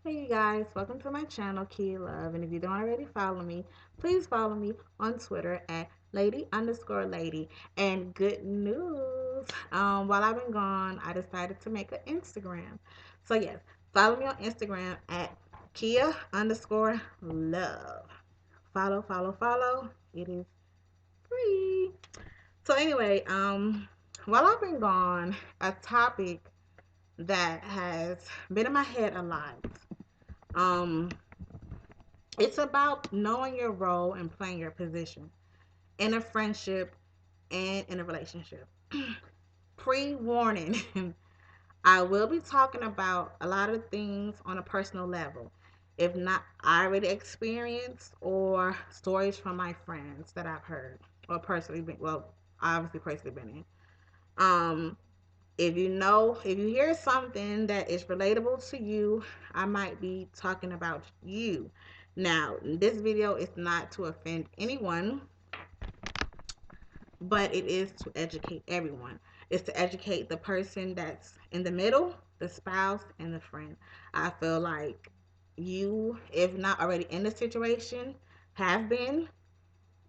Hey you guys, welcome to my channel, Key Love. And if you don't already follow me, please follow me on Twitter at lady_lady. And good news, while I've been gone, I decided to make an Instagram. So yes, follow me on Instagram at Kia_love. Follow, follow, follow. It is free. So anyway, while I've been gone, a topic that has been in my head a lot. Um, It's about knowing your role and playing your position in a friendship and in a relationship. Pre warning, I will be talking about a lot of things on a personal level. If not, I already experienced or stories from my friends that I've heard or personally been, well, obviously personally been in. Um, if you hear something that is relatable to you, I might be talking about you. Now, this video is not to offend anyone, but it is to educate everyone. It's to educate the person that's in the middle, the spouse, and the friend. I feel like you, if not already in the situation, have been,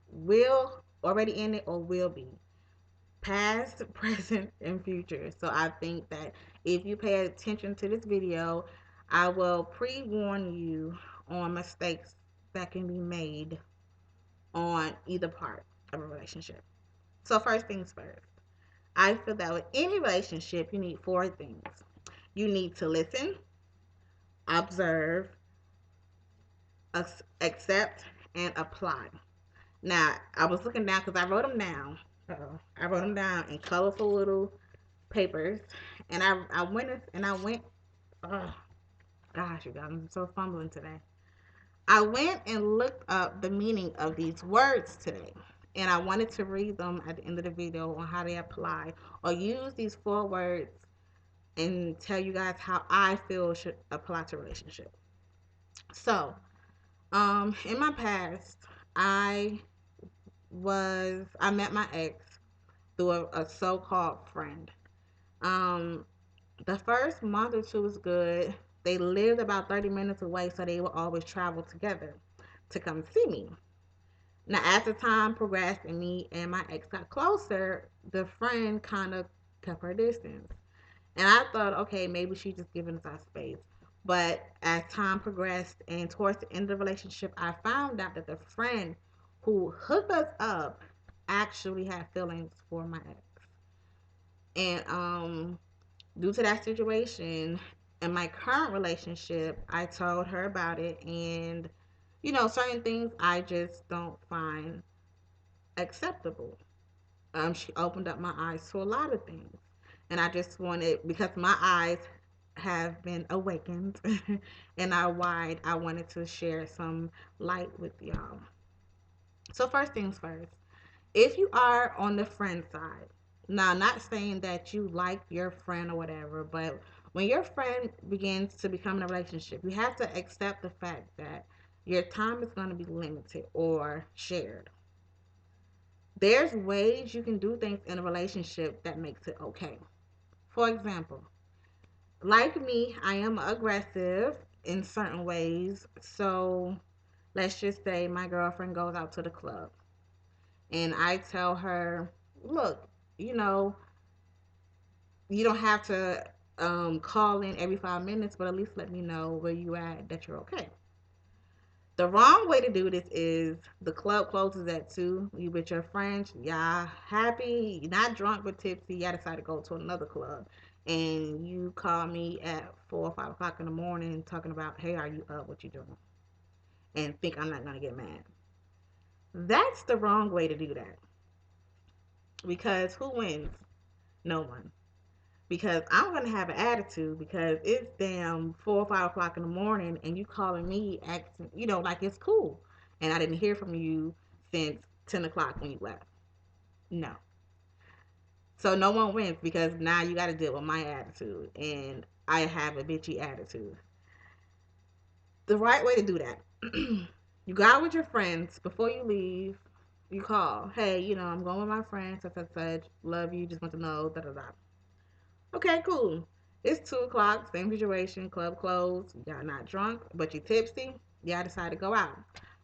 will already in it, or will be past, present, and future. So I think that if you pay attention to this video, I will pre-warn you on mistakes that can be made on either part of a relationship. So first things first, I feel that with any relationship, you need four things. You need to listen, observe, accept, and apply. Now, I was looking down because I wrote them down. I wrote them down in colorful little papers, and I went. Oh gosh, you guys, I'm so fumbling today. I went and looked up the meaning of these words today, and I wanted to read them at the end of the video on how they apply or use these four words and tell you guys how I feel should apply to relationship. So, in my past, I I met my ex through a so-called friend. Um, The first month or two was good. They lived about 30 minutes away, so they would always travel together to come see me. Now, as the time progressed and me and my ex got closer, the friend kind of kept her distance. And I thought, okay, maybe she's just giving us our space. But as time progressed and towards the end of the relationship, I found out that the friend who hooked us up actually had feelings for my ex. And due to that situation in my current relationship, I told her about it, and certain things I just don't find acceptable. She opened up my eyes to a lot of things, and I just wanted, because my eyes have been awakened and are wide, I wanted to share some light with y'all. So first things first, if you are on the friend side, now not saying that you like your friend or whatever, but when your friend begins to become in a relationship, you have to accept the fact that your time is going to be limited or shared. There's ways you can do things in a relationship that makes it okay. For example, like me, I am aggressive in certain ways. So let's just say my girlfriend goes out to the club and I tell her, look, you know, you don't have to call in every 5 minutes, but at least let me know where you at, that you're okay. The wrong way to do this is the club closes at 2. You with your friends, y'all happy, you're not drunk but tipsy, y'all decide to go to another club. And you call me at 4 or 5 o'clock in the morning talking about, hey, are you up? What you doing? And think I'm not going to get mad. That's the wrong way to do that. Because who wins? No one. Because I'm gonna have an attitude because it's damn 4 or 5 o'clock in the morning and you calling me acting, like it's cool. And I didn't hear from you since 10 o'clock when you left. No. So no one wins because now you gotta deal with my attitude and I have a bitchy attitude. The right way to do that. You go out with your friends before you leave. You call, hey, I'm going with my friends, such such such. Love you. Just want to know, da da da. Okay, cool. It's 2 o'clock, same situation, club closed, y'all not drunk, but you tipsy, y'all decide to go out.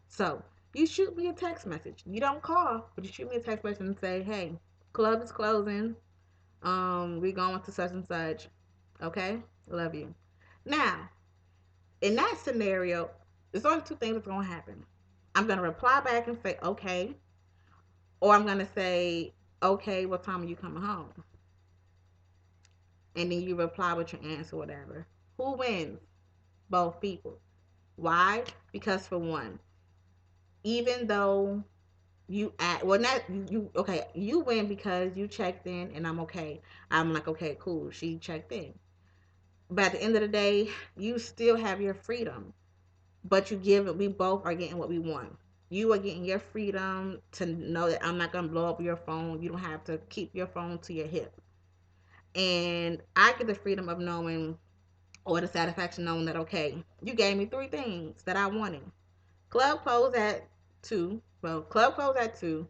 So you shoot me a text message. You don't call, but you shoot me a text message and say, hey, club is closing. We going to such and such. Okay? Love you. Now, in that scenario, there's only two things that's gonna happen. I'm gonna reply back and say, okay, or I'm gonna say, okay, what time are you coming home? And then you reply with your answer, whatever. Who wins? Both people. Why? Because for one, even though you act well, not you okay, you win because you checked in and I'm okay. I'm like, okay, cool. She checked in. But at the end of the day, you still have your freedom. But you give it, we both are getting what we want. You are getting your freedom to know that I'm not gonna blow up your phone. You don't have to keep your phone to your hip. And I get the freedom of knowing, or the satisfaction knowing that, okay, you gave me three things that I wanted. Club closed at 2. Well, club closed at 2.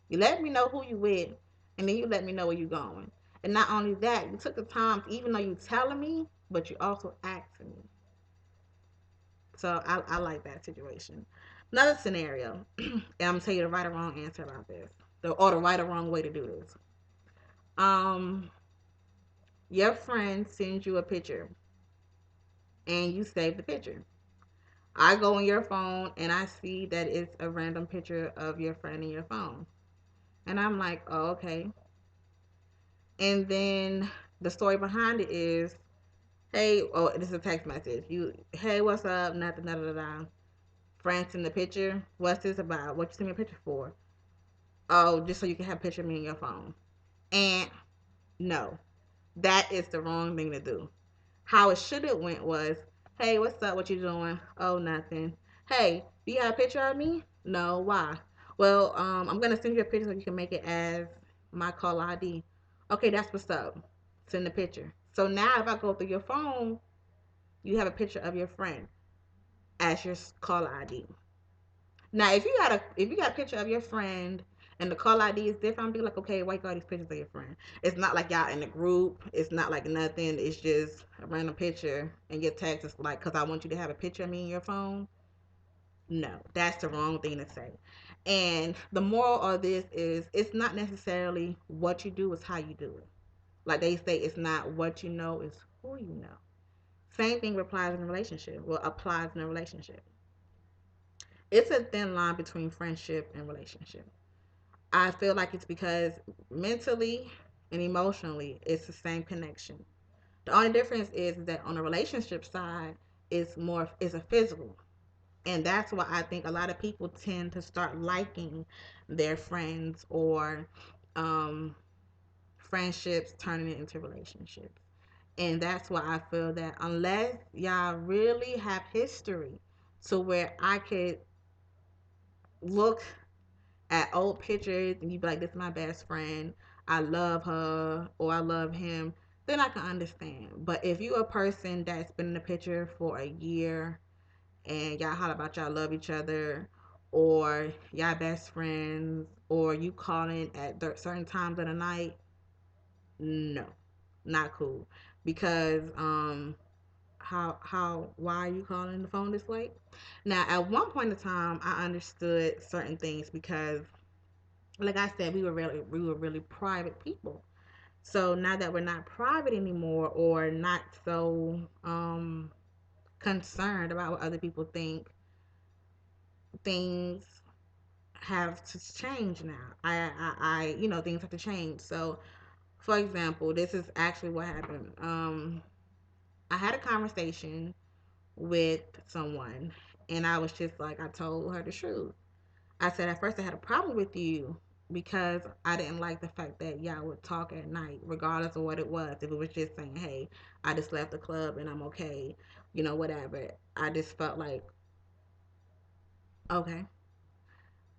You let me know who you with, and then you let me know where you going. And not only that, you took the time, even though you telling me, but you also asking me. So I like that situation. Another scenario, and I'm gonna tell you the right or wrong answer about this, or the right or wrong way to do this. Um, your friend sends you a picture, and you save the picture. I go on your phone and I see that it's a random picture of your friend in your phone, and I'm like, oh, okay. And then the story behind it is, hey, oh, this is a text message. Hey, what's up? Nothing, da da da. France in the picture. What's this about? What you send me a picture for? Oh, just so you can have a picture of me in your phone. And no, that is the wrong thing to do. How it should have went was, hey, what's up? What you doing? Oh, nothing. Hey, do you have a picture of me? No, why? Well, I'm gonna send you a picture so you can make it as my call ID. Okay, that's what's up. Send the picture. So now if I go through your phone, you have a picture of your friend as your call ID. Now, if you got a picture of your friend and the call ID is different, I'm be like, okay, why you got these pictures of your friend? It's not like y'all in a group. It's not like nothing. It's just a random picture, and your text is like, cause I want you to have a picture of me in your phone. No, that's the wrong thing to say. And the moral of this is, it's not necessarily what you do, it's how you do it. Like they say, it's not what you know, it's who you know. Same thing applies in a relationship. Well, applies in a relationship. It's a thin line between friendship and relationship. I feel like it's because mentally and emotionally, it's the same connection. The only difference is that on the relationship side, it's a physical, and that's why I think a lot of people tend to start liking their friends, or um, friendships turning it into relationships. And that's why I feel that unless y'all really have history to where I could look at old pictures and you be like, this is my best friend, I love her or I love him, then I can understand. But if you a person that's been in the picture for a year and y'all holler about y'all love each other, or y'all best friends, or you calling at certain times of the night, no, not cool. Because how why are you calling the phone this late? Now at one point in time I understood certain things because, like I said, we were really private people. So now that we're not private anymore, or not so concerned about what other people think, things have to change now. Things have to change. So, for example, this is actually what happened. I had a conversation with someone, and I was just like, I told her the truth. I said at first I had a problem with you because I didn't like the fact that y'all would talk at night, regardless of what it was. If it was just saying, hey, I just left the club and I'm okay, whatever. I just felt like, okay.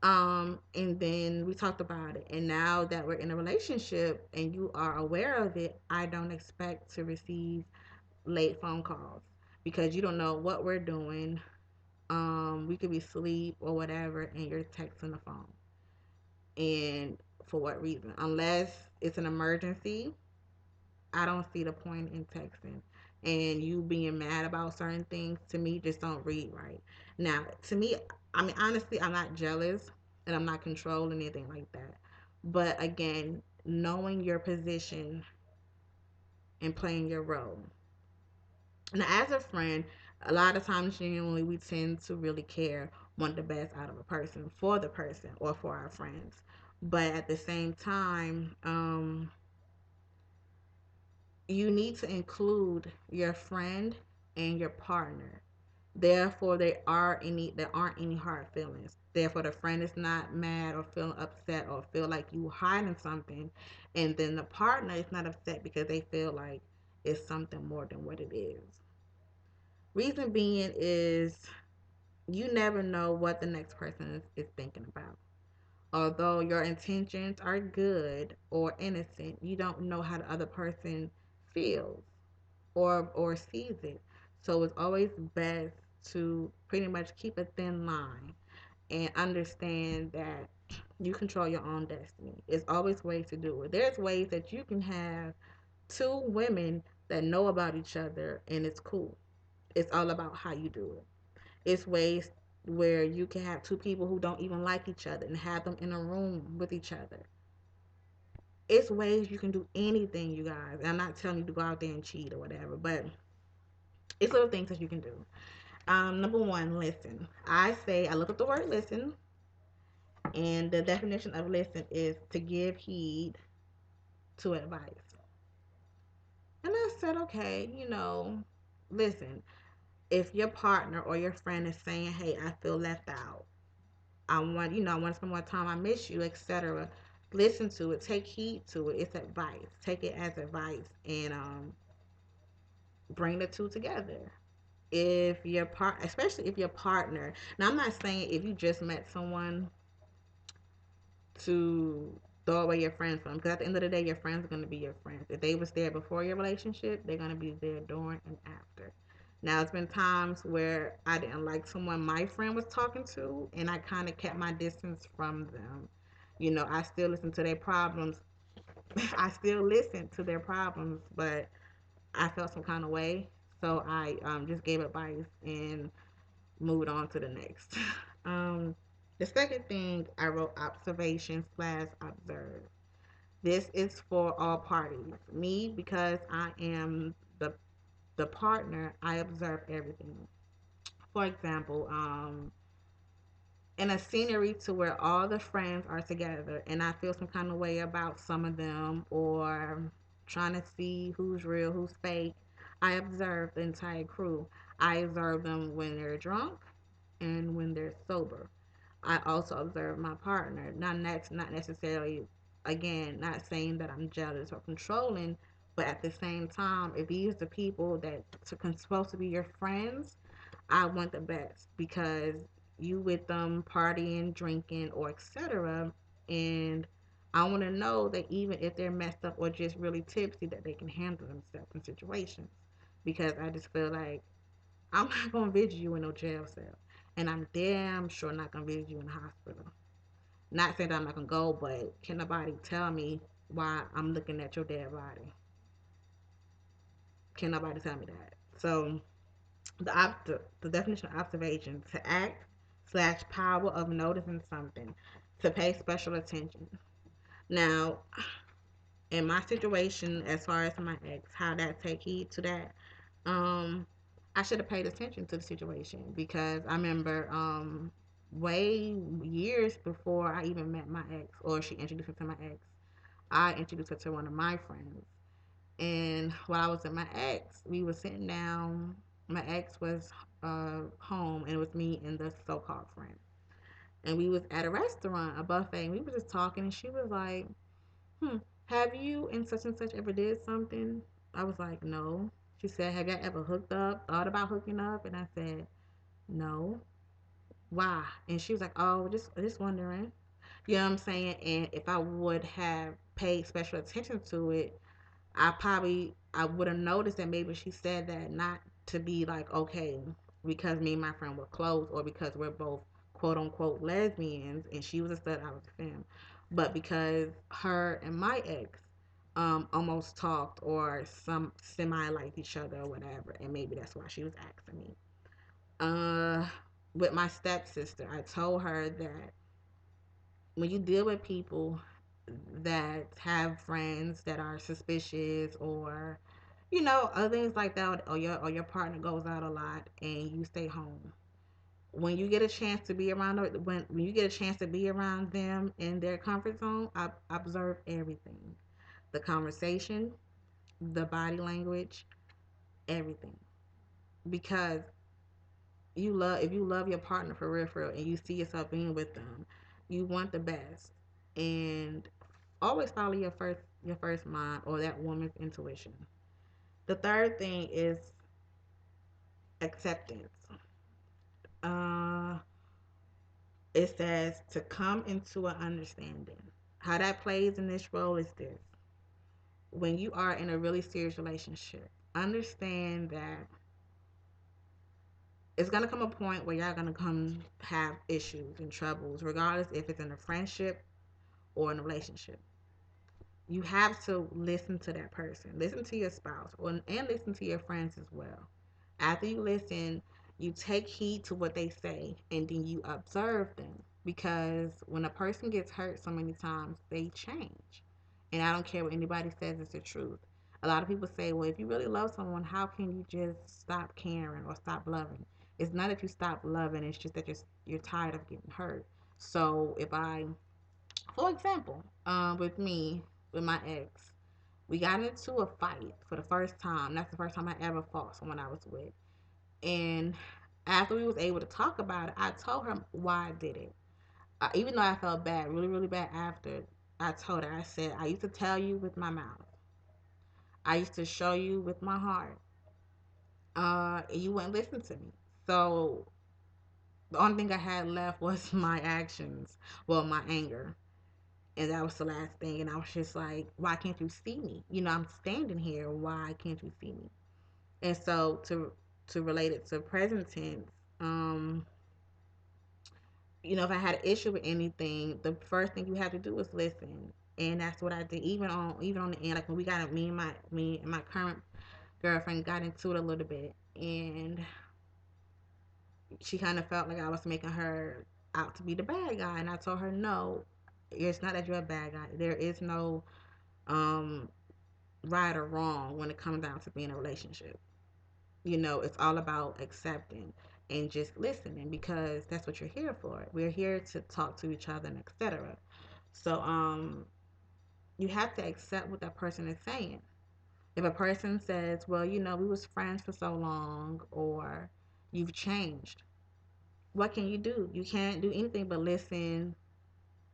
And then we talked about it. And now that we're in a relationship and you are aware of it, I don't expect to receive late phone calls because you don't know what we're doing. We could be asleep or whatever, and you're texting the phone. And for what reason? Unless it's an emergency, I don't see the point in texting. And you being mad about certain things to me just don't read right. Now, to me, I mean, honestly, I'm not jealous and I'm not controlling anything like that. But again, knowing your position and playing your role. Now, as a friend, a lot of times, genuinely, we tend to really care, want the best out of a person for the person or for our friends. But at the same time, you need to include your friend and your partner. Therefore, there aren't any hard feelings. Therefore, the friend is not mad or feeling upset or feel like you hiding something, and then the partner is not upset because they feel like it's something more than what it is. Reason being is you never know what the next person is thinking about. Although your intentions are good or innocent, you don't know how the other person feels or sees it. So it's always best to pretty much keep a thin line and understand that you control your own destiny. There's always ways to do it. There's ways that you can have two women that know about each other and it's cool. It's all about how you do it. It's ways where you can have two people who don't even like each other and have them in a room with each other. It's ways you can do anything, you guys. And I'm not telling you to go out there and cheat or whatever, but it's little things that you can do. Number one, listen. I look up the word listen, and the definition of listen is to give heed to advice. And I said, okay, listen, if your partner or your friend is saying, hey, I feel left out, I want to spend more time, I miss you, etc. Listen to it, take heed to it. It's advice. Take it as advice and bring the two together. If your especially if your partner, now I'm not saying if you just met someone to throw away your friends from, because at the end of the day, your friends are going to be your friends. If they was there before your relationship, they're going to be there during and after. Now, it's been times where I didn't like someone my friend was talking to, and I kind of kept my distance from them. I still listen to their problems. I still listen to their problems, but I felt some kind of way. So I just gave advice and moved on to the next. Um, the second thing I wrote observation slash observe. This is for all parties. Me, because I am the partner, I observe everything. For example, in a scenery to where all the friends are together and I feel some kind of way about some of them or trying to see who's real, who's fake, I observe the entire crew. I observe them when they're drunk and when they're sober. I also observe my partner. Now, that's not necessarily, again, not saying that I'm jealous or controlling, but at the same time, if these are the people that are supposed to be your friends, I want the best because you with them partying, drinking, or etc. And I want to know that even if they're messed up or just really tipsy, that they can handle themselves in situations. Because I just feel like I'm not gonna visit you in no jail cell, and I'm damn sure not gonna visit you in the hospital. Not saying that I'm not gonna go, but can nobody tell me why I'm looking at your dead body? Can nobody tell me that? So the definition of observation: to act slash power of noticing something, to pay special attention. Now, in my situation, as far as my ex, how that take heed to that, um, I should have paid attention to the situation because I remember way years before I even met my ex or she introduced me to my ex, I introduced her to one of my friends. And while I was at my ex, we were sitting down. My ex was home, and it was me and the so-called friend. And we was at a restaurant, a buffet, and we were just talking. And she was like, "Hmm, have you and such ever did something?" I was like, "No." She said, "Have you ever hooked up? Thought about hooking up?" And I said, "No." Why? And she was like, "Oh, just wondering." You know what I'm saying? And if I would have paid special attention to it, I would have noticed that maybe she said that not to be like, okay, because me and my friend were close or because we're both quote unquote lesbians and she was a stud, I was a femme. But because her and my ex almost talked or some semi liked each other or whatever, and maybe that's why she was asking me. Uh, with my stepsister, I told her that when you deal with people that have friends that are suspicious or other things like that, or your partner goes out a lot and you stay home, when you get a chance to be around when you get a chance to be around them in their comfort zone, I observe everything, the conversation, the body language, everything, because if you love your partner for real and you see yourself being with them, you want the best, and always follow your first mind or that woman's intuition. The third thing is acceptance. uh it says to come into an understanding. How that plays in this role is this: when you are in a really serious relationship, understand that it's gonna come a point where y'all gonna come have issues and troubles, regardless if it's in a friendship or in a relationship. You have to listen to that person, listen to your spouse, and listen to your friends as well. After you listen, you take heed to what they say, and then you observe them, because when a person gets hurt so many times, they change. And I don't care what anybody says, it's the truth. A lot of people say, well, if you really love someone, how can you just stop caring or stop loving? It's not that you stop loving, it's just that you're tired of getting hurt. So if I for example, with me, with my ex, we got into a fight for the first time. That's the first time I ever fought someone I was with. And after we was able to talk about it, I told her why I did it. Even though I felt bad, really, really bad after, I told her, I said, I used to tell you with my mouth. I used to show you with my heart. And you wouldn't listen to me. So the only thing I had left was my actions, well, my anger. And that was the last thing. And I was just like, why can't you see me? I'm standing here. Why can't you see me? And so to relate it to present tense, um, if I had an issue with anything, the first thing you have to do is listen. And that's what I did. Even on the end, like when we got me and my current girlfriend got into it a little bit, and she kind of felt like I was making her out to be the bad guy, and I told her no, it's not that you're a bad guy. There is no um right or wrong when it comes down to being in a relationship. It's all about accepting and just listening, because that's what you're here for. We're here to talk to each other and etc. So you have to accept what that person is saying. If a person says, well, we was friends for so long, or you've changed, what can you do? You can't do anything but listen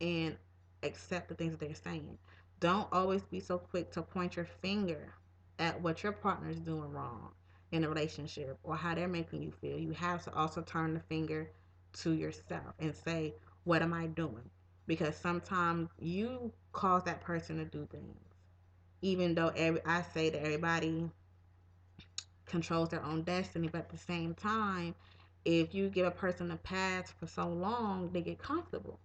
and accept the things that they're saying. Don't always be so quick to point your finger at what your partner is doing wrong in a relationship or how they're making you feel. You have to also turn the finger to yourself and say, what am I doing? Because sometimes you cause that person to do things. Even though I say that everybody controls their own destiny, but at the same time, if you give a person a pass for so long, they get comfortable,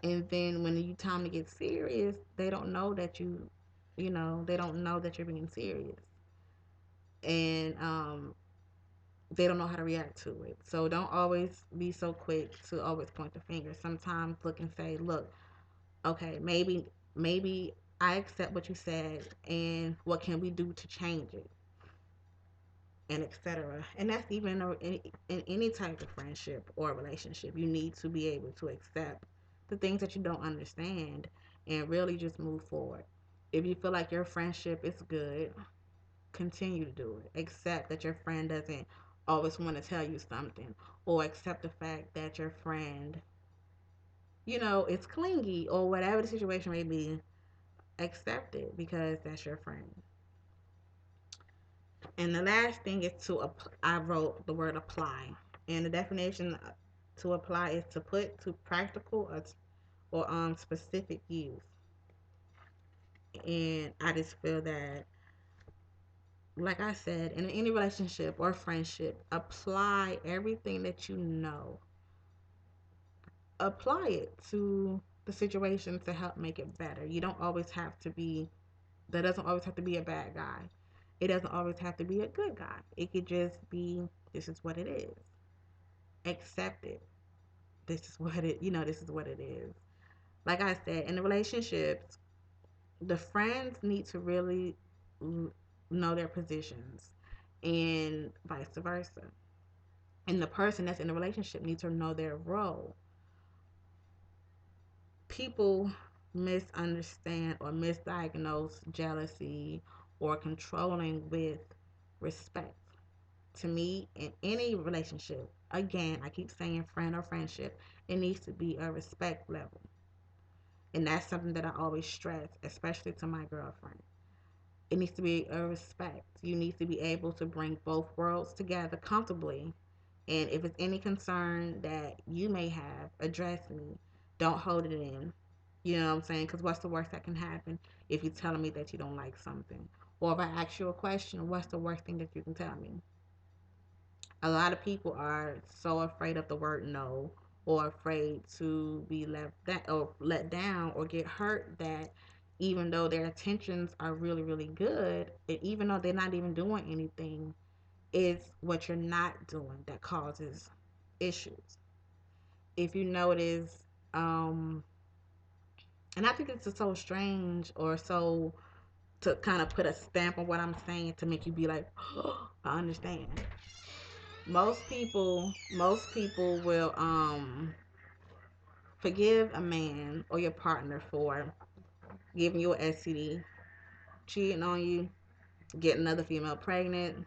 and then when you time to get serious, they don't know that they don't know that you're being serious, and they don't know how to react to it. So don't always be so quick to always point the finger. Sometimes look and say, look, okay, maybe I accept what you said, and what can we do to change it, and etc. And that's even in any type of friendship or relationship. You need to be able to accept the things that you don't understand and really just move forward. If you feel like your friendship is good, continue to do it. Accept that your friend doesn't always want to tell you something, or accept the fact that your friend, is clingy or whatever the situation may be. Accept it, because that's your friend. And the last thing is I wrote the word apply. And the definition to apply is to put to practical or specific use. And I just feel that, like I said, in any relationship or friendship, apply everything that you know. Apply it to the situation to help make it better. You don't always have to be That doesn't always have to be a bad guy. It doesn't always have to be a good guy. It could just be, this is what it is. Accept it. This is what it, this is what it is. Like I said, in the relationships, the friends need to really know their positions and vice versa. And the person that's in the relationship needs to know their role. People misunderstand or misdiagnose jealousy or controlling with respect. To me, in any relationship, again, I keep saying friend or friendship, it needs to be a respect level. And that's something that I always stress, especially to my girlfriend. It needs to be a respect. You need to be able to bring both worlds together comfortably. And if it's any concern that you may have, address me. Don't hold it in. You know what I'm saying? Because what's the worst that can happen if you're telling me that you don't like something? Or if I ask you a question, what's the worst thing that you can tell me? A lot of people are so afraid of the word no, or afraid to be let down or get hurt, that even though their intentions are really really good, and even though they're not even doing anything, it's what you're not doing that causes issues. If you notice, um and I think it's just so strange, or so, to kind of put a stamp on what I'm saying to make you be like, oh, I understand. Most people will forgive a man or your partner for giving you an STD, cheating on you, getting another female pregnant,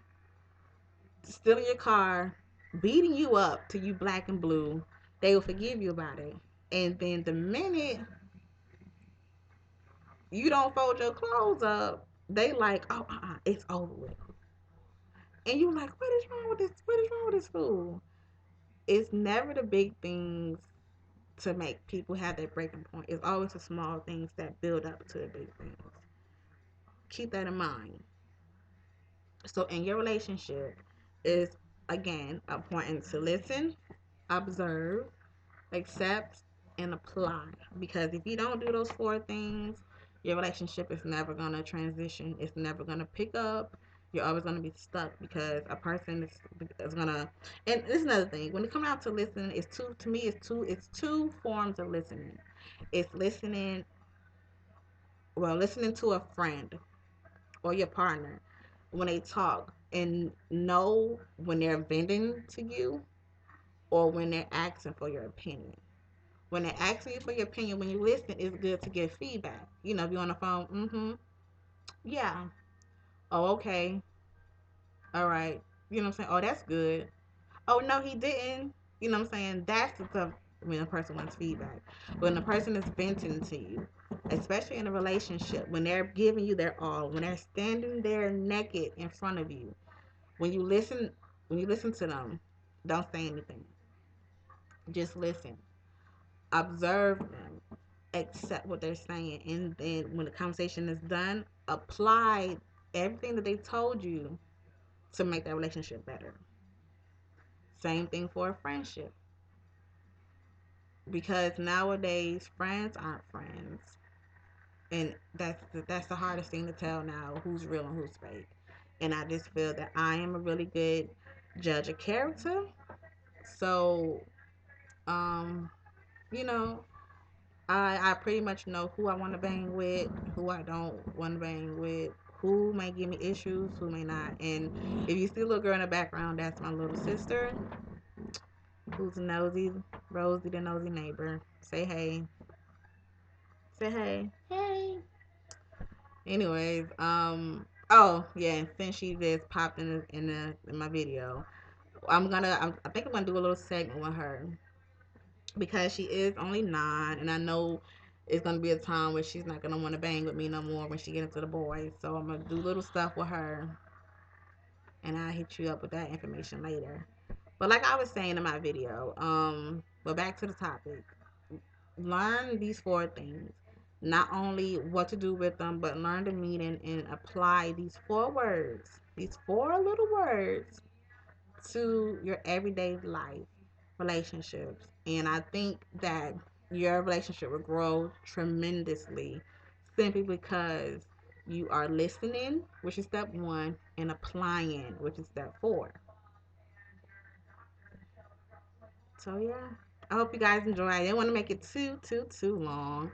stealing your car, beating you up till you black and blue. They will forgive you about it. And then the minute you don't fold your clothes up, they like, oh, it's over with. And you like, what is wrong with this? What is wrong with this fool? It's never the big things to make people have that breaking point. It's always the small things that build up to the big things. Keep that in mind. So in your relationship, is again important to listen, observe, accept, and apply. Because if you don't do those four things, your relationship is never gonna transition. It's never gonna pick up. You're always gonna be stuck because a person is gonna. And this is another thing. When it comes out to listening, it's two. To me, it's two forms of listening. It's listening. Well, listening to a friend or your partner when they talk, and know when they're venting to you or when they're asking for your opinion. When they're asking you for your opinion, when you listen, it's good to give feedback. If you're on the phone, yeah, oh, okay, all right. You know what I'm saying? Oh, that's good. Oh, no, he didn't. You know what I'm saying? That's the stuff when a person wants feedback. When a person is venting to you, especially in a relationship, when they're giving you their all, when they're standing there naked in front of you, when you listen, when you listen to them, don't say anything. Just listen. Observe them, accept what they're saying, and then when the conversation is done, apply everything that they told you to make that relationship better. Same thing for a friendship, because nowadays friends aren't friends, and that's the hardest thing to tell now, who's real and who's fake. And I just feel that I am a really good judge of character. So, um, you know, I pretty much know who I want to bang with, who I don't want to bang with, who may give me issues, who may not. And if you see a little girl in the background, that's my little sister, who's nosy, Rosie, the nosy neighbor. Say hey. Say hey. Hey. Anyways, oh yeah, and since she just popped in my video, I think I'm gonna do a little segment with her, because she is only 9, and I know it's gonna be a time where she's not gonna want to bang with me no more when she get into the boys. So I'm gonna do little stuff with her, and I'll hit you up with that information later. But like I was saying in my video, but back to the topic. Learn these four things. Not only what to do with them, but learn the meaning and apply these 4 words, these 4 little words, to your everyday life relationships. And I think that your relationship will grow tremendously, simply because You are listening, which is step one, and applying, which is step four. So yeah, I hope you guys enjoy. I didn't want to make it too long.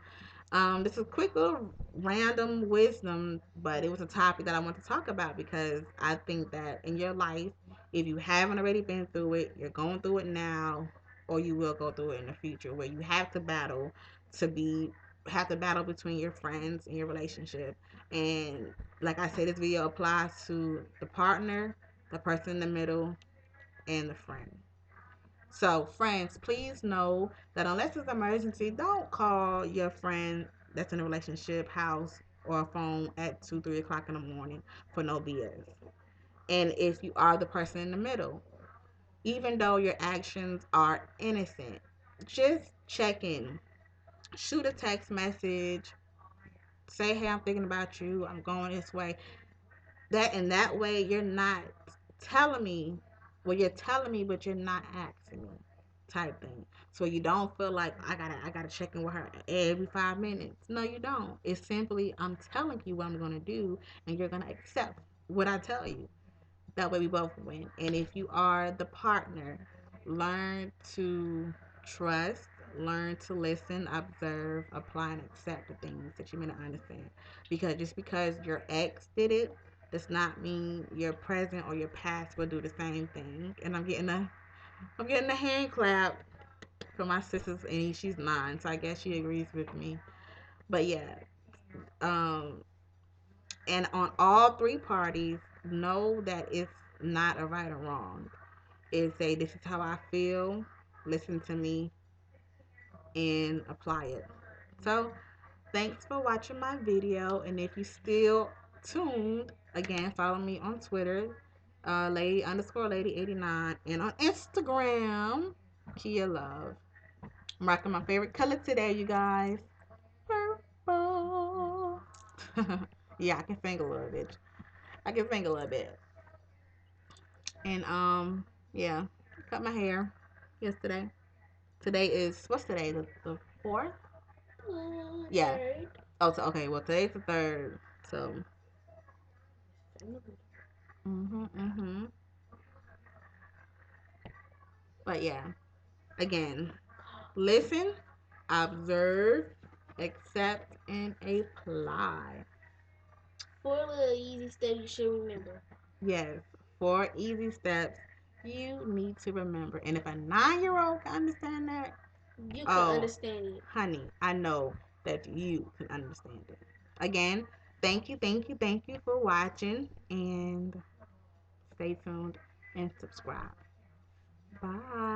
This is a quick little random wisdom, but it was a topic that I want to talk about because I think that in your life, if you haven't already been through it, you're going through it now, or you will go through it in the future, where you to be have to battle between your friends and your relationship. And like I said, this video applies to the partner, the person in the middle, and the friend. So, friends, please know that unless it's an emergency, don't call your friend that's in a relationship house or a phone at 2, 3 o'clock in the morning for no BS. And if you are the person in the middle, even though your actions are innocent, just check in. Shoot a text message. Say, hey, I'm thinking about you. I'm going this way. That way you're not telling me, well, you're telling me, but you're not asking me, type thing. So you don't feel like I gotta check in with her every 5 minutes. No, you don't. It's simply I'm telling you what I'm gonna do, and you're gonna accept what I tell you. That way we both win. And if you are the partner, learn to trust, learn to listen, observe, apply, and accept the things that you may not understand. Because just because your ex did it does not mean your present or your past will do the same thing. And I'm getting a hand clap from my sisters, and she's 9, so I guess she agrees with me. But yeah, um, and on all three parties, know that it's not a right or wrong. Is say this is how I feel, listen to me, and apply it. So thanks for watching my video, and if you still tuned, again follow me on Twitter, lady underscore lady 89, and on Instagram, Kia Love. I'm rocking my favorite color today, you guys. Purple. Yeah, I can sing a little bit. I can sing a little bit. And yeah, cut my hair yesterday. Today is what's today? The fourth? Yeah. Third. Oh, so, okay. Well, today's the third. So. Mhm. But yeah. Again, listen, observe, accept, and apply. Four little easy steps you should remember. Yes. 4 easy steps you need to remember. And if a 9-year-old can understand that, You can oh, understand it. honey, I know that you can understand it. Again, thank you for watching, and stay tuned and subscribe. Bye.